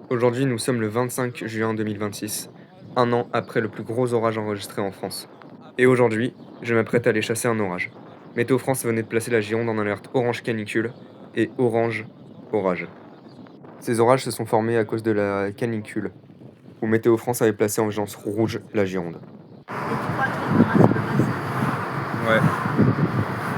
Aujourd'hui, nous sommes le 25 juin 2026, un an après le plus gros orage enregistré en France. Et aujourd'hui, je m'apprête à aller chasser un orage. Météo France venait de placer la Gironde en alerte orange canicule et orange orage. Ces orages se sont formés à cause de la canicule, où Météo France avait placé en vigilance rouge la Gironde. Et tu crois que le Mira, ça peut passer? Ouais.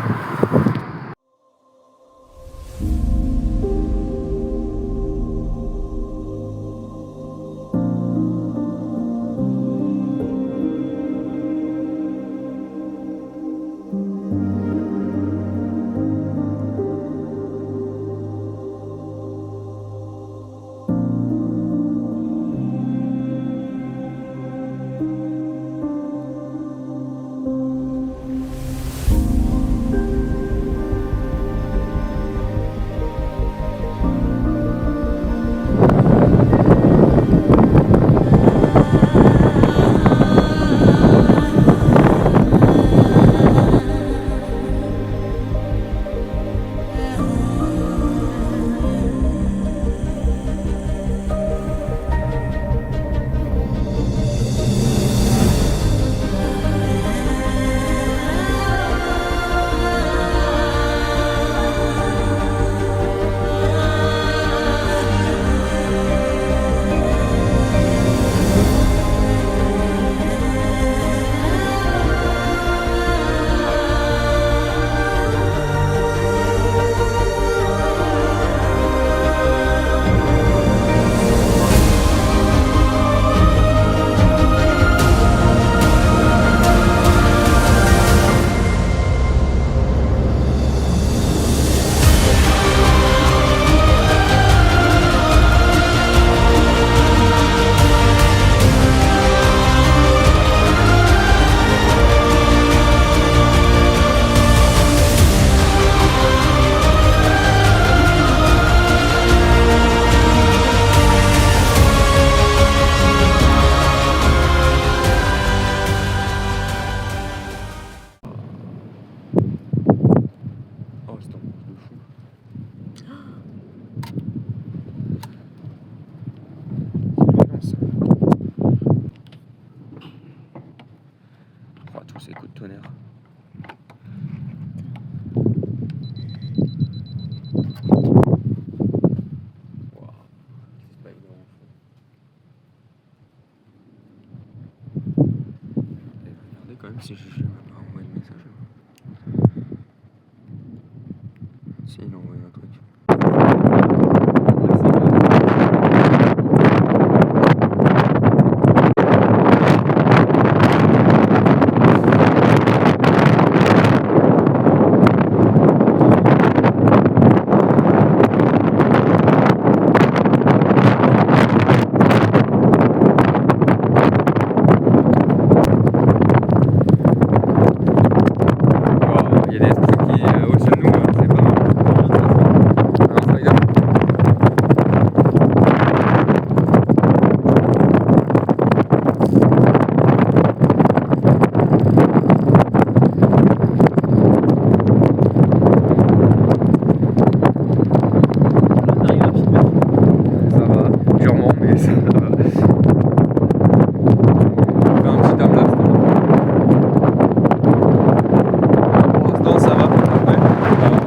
Oh, c'est un truc de fou. C'est violent, ça. Oh, tous ces coups de tonnerre. Waouh. C'est pas évident. Et regardez quand même si je vais pas envoyer le message. Si, il a envoyé un truc. Wow, il y a des trucs qui au-dessus de nous, c'est pas mal. Un spider. T'arrives à filmer? Ça va, durement, mais ça va. On fait un petit time-lapse. Pour l'instant, ça va. Ouais, ça va.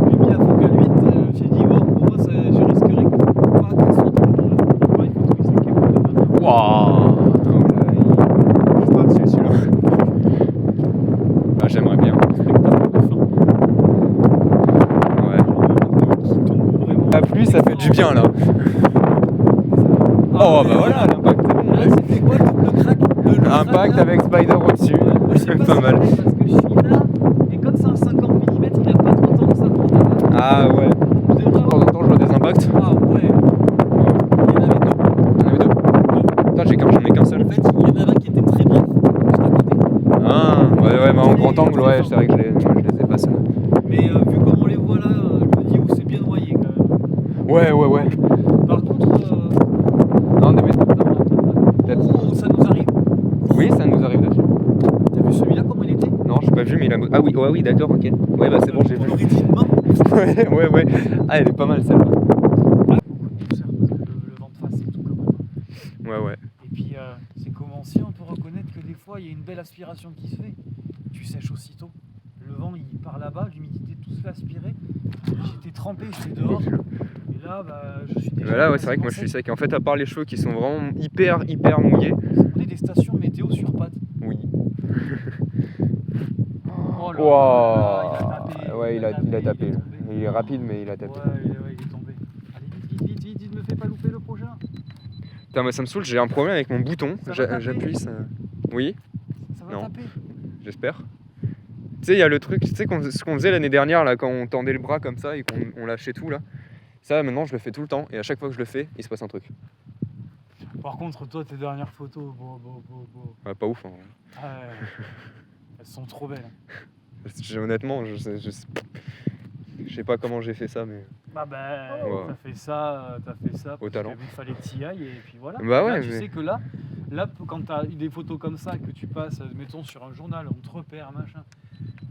J'ai mis la focale 8, j'ai dit, bon, pour moi, ça, je risquerais pas qu'elle soit trop loin. Pareil, il faut trouver ses câbles de dernière. Waouh! Je dois dessus celui-là. Ah, j'aimerais bien. Spectacle de fin. Ouais. Qui tombe vraiment. La pluie, ça fait du bien là. Oh, bah voilà, l'impact est bon. Là, c'était quoi le crack? Le Impact crack, là. avec Spider au-dessus. Ouais, moi, je sais pas Pas si mal. c'est vrai, parce que je suis là, et comme c'est un 50 mm, il a pas trop tendance à prendre la balle. Ah ouais. Je devrais De temps en avoir- temps, je vois des impacts. Ah ouais. Il y en avait deux. Il y en avait deux. Putain, j'en ai qu'un seul. En fait, il y en avait un qui était très bref, juste à côté. Ah, ouais, bah en grand angle, ouais, c'est vrai que je les ai pas ceux-là. Mais vu comme on les voit là, je me dis où c'est Ouais. Par contre, Non, mais peut-être. oh, ça nous arrive. Oui, ça nous arrive dessus. T'as vu celui-là comment il était? Non, j'ai pas vu, mais il a. Ah oui, ouais, oui, d'accord, ok. Ouais, bah c'est bon, j'ai On vu. aurait dit une main. Ouais. Ah, elle est pas mal celle-là. Beaucoup de douceur parce que le vent de face c'est tout comme ça. Ouais. Et puis c'est comme ancien, on peut reconnaître que des fois il y a une belle aspiration qui se fait. Tu sèches aussitôt. Le vent il part là-bas, l'humidité tout se fait aspirer. J'étais trempé, j'étais dehors. Et là je suis déjà. Bah là, ouais, c'est vrai que moi je suis sec. En fait, à part les cheveux qui sont vraiment hyper mouillés. On est des stations météo sur pattes. Oui. Oh là Wow. là, il a tapé. Ouais, il a tapé. est Là. tombé. Il est rapide, mais il a tapé. Ouais, il est tombé. Allez, vite, me fais pas louper le prochain. Putain, moi ça me saoule, j'ai un problème avec mon bouton. Ça va taper. J'appuie, ça. Oui, Ça va Non. taper. j'espère. Tu sais, il y a le truc, tu sais, ce qu'on faisait l'année dernière, là, quand on tendait le bras comme ça et qu'on lâchait tout, là. Ça, maintenant, je le fais tout le temps. Et à chaque fois que je le fais, il se passe un truc. Par contre, toi, tes dernières photos, Ouais, pas ouf, hein. elles sont trop belles. Honnêtement, je sais pas comment j'ai fait ça, mais. Bah, Ouais. t'as fait ça parce talent. qu'il fallait que t'y ailles et puis voilà. Bah ouais, Là, tu mais- sais que là, quand t'as eu des photos comme ça, que tu passes, mettons, sur un journal, on te repère, machin.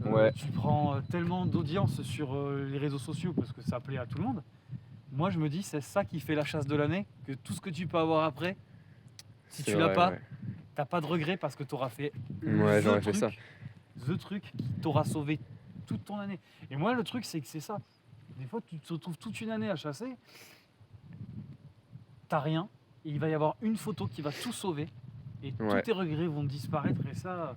Ouais. Tu prends tellement d'audience sur les réseaux sociaux parce que ça plaît à tout le monde. Moi, je me dis, c'est ça qui fait la chasse de l'année, que tout ce que tu peux avoir après, si C'est tu l'as vrai, pas, ouais. t'as pas de regret parce que t'auras fait Ouais, j'aurais fait ça. the truc qui t'aura sauvé toute ton année. Et moi, le truc, c'est que c'est ça. Des fois, tu te retrouves toute une année à chasser, t'as rien, et il va y avoir une photo qui va tout sauver, et Ouais. tous tes regrets vont disparaître, et ça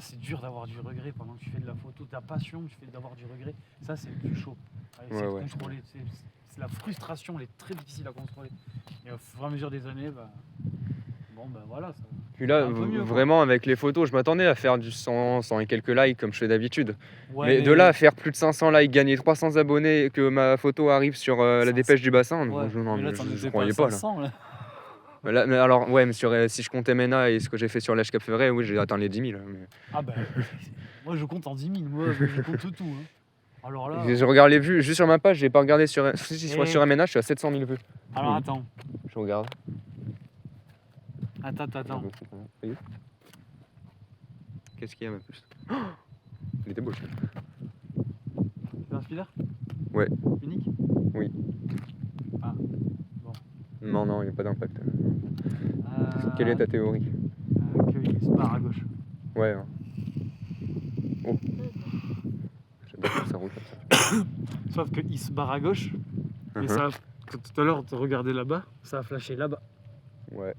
c'est dur d'avoir du regret pendant que tu fais de la photo, ta passion, tu fais d'avoir du regret, ça c'est le plus chaud. C'est de Ouais, contrôler, c'est la frustration, elle est très difficile à contrôler. Et au fur et à mesure des années, voilà. Ça... Puis là, Un peu mieux, quoi. vraiment, avec les photos, je m'attendais à faire du 100 et quelques likes comme je fais d'habitude. Ouais, mais de là à faire plus de 500 likes, gagner 300 abonnés, et que ma photo arrive sur la 500. dépêche du bassin, Ouais, non, mais là, mais t'en je étais croyais à pas là. 500, là. Mais alors, ouais, mais si je comptais Mena et ce que j'ai fait sur l'âge Cap Février, oui, j'ai atteint les 10 000. Mais... Ah bah, moi je compte en 10 000, moi je compte tout. Hein. Alors là. Je regarde les vues, juste sur ma page, j'ai pas regardé sur. Si, Et- sur MNA, je suis à 700 000 vues. Alors attends. Je regarde. Attends. Oui. Qu'est-ce qu'il y a, ma puce? Oh, il était beau, celui-là. C'est un spider? Ouais. Unique? Oui. Ah. Non, il n'y a pas d'impact. Quelle est ta théorie? Qu'il se barre à gauche. Ouais. Hein. Oh. J'adore quand ça roule comme ça. Sauf qu'il se barre à gauche, et Mhm. ça, quand tout à l'heure tu regardais là-bas, ça a flashé là-bas. Ouais.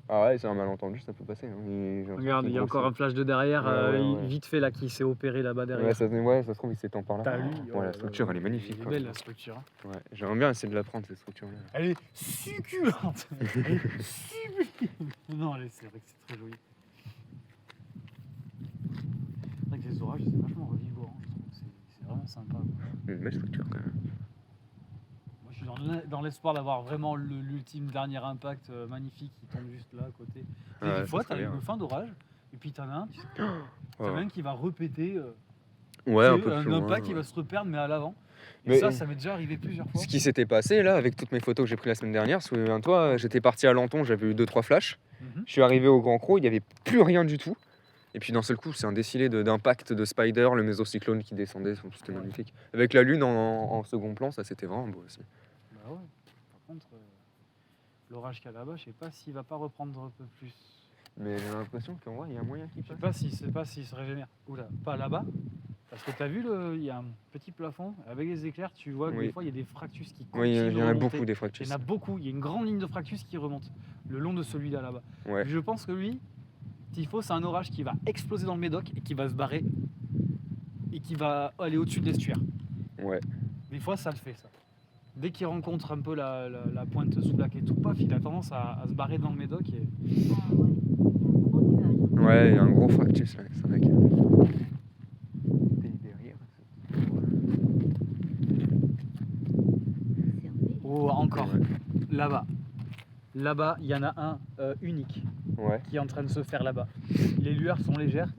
Ah ouais, c'est un malentendu, ça peut passer. Hein. Regarde, il y a encore un flash de derrière, Ouais. vite fait là, qui s'est opéré là-bas derrière. Ouais, ça se trouve, il s'étend par là. T'as vu? Ouais, la structure, elle est magnifique. Elle est quoi. belle la structure. Hein. Ouais, j'aimerais bien essayer de la prendre, cette structure-là. Elle est succulente. Elle est sublime. Non, c'est vrai que c'est très joli. C'est vrai que les orages, c'est vachement revigorant. Je trouve que c'est vraiment sympa. Quoi. Une belle structure, quand même. Moi, je suis dans l'espoir d'avoir vraiment l'ultime dernier impact magnifique qui tombe juste là à côté. Et Ouais, des fois, ça t'as serait une bien. fin d'orage, et puis t'en as un, Ouais. un qui va repéter Ouais, un tu sais, peu un plus loin, impact qui ouais. va se reperdre, mais à l'avant. Et Mais- ça m'est déjà arrivé plusieurs fois. Ce qui s'était passé là, avec toutes mes photos que j'ai prises la semaine dernière, souviens-toi, j'étais parti à Lenton, j'avais eu 2-3 flashs. Mhm. Je suis arrivé au Grand Croc, il n'y avait plus rien du tout. Et puis d'un seul coup, c'est un défilé d'impact de spider, le mésocyclone qui descendait, c'était Ouais. magnifique. Avec la lune en second plan, ça c'était vraiment beau aussi. Bah ouais. Par contre, l'orage qu'il y a là-bas, je sais pas s'il va pas reprendre un peu plus. Mais j'ai l'impression qu'en vrai, il y a un moyen qui Je sais passe. pas s'il se régénère. Oula, pas là-bas. Parce que t'as vu, il y a un petit plafond avec les éclairs, tu vois que Oui. des fois il y a des fractus qui Oui, il continuent y de en a remonter. beaucoup des Il fractus. y en a beaucoup, il y a une grande ligne de fractus qui remonte le long de celui-là là-bas. Ouais. Je pense que lui, Tifo, c'est un orage qui va exploser dans le Médoc et qui va se barrer et qui va aller au-dessus de l'estuaire. Ouais. Des fois, ça le fait, ça. Dès qu'il rencontre un peu la pointe sous lac et tout, paf, il a tendance à se barrer dans le Médoc. Et... Ouais, il y a un gros fractus là, c'est vrai que. Derrière. Oh, encore, Ouais. là-bas. Là-bas, il y en a un unique Ouais. qui est en train de se faire là-bas. Les lueurs sont légères,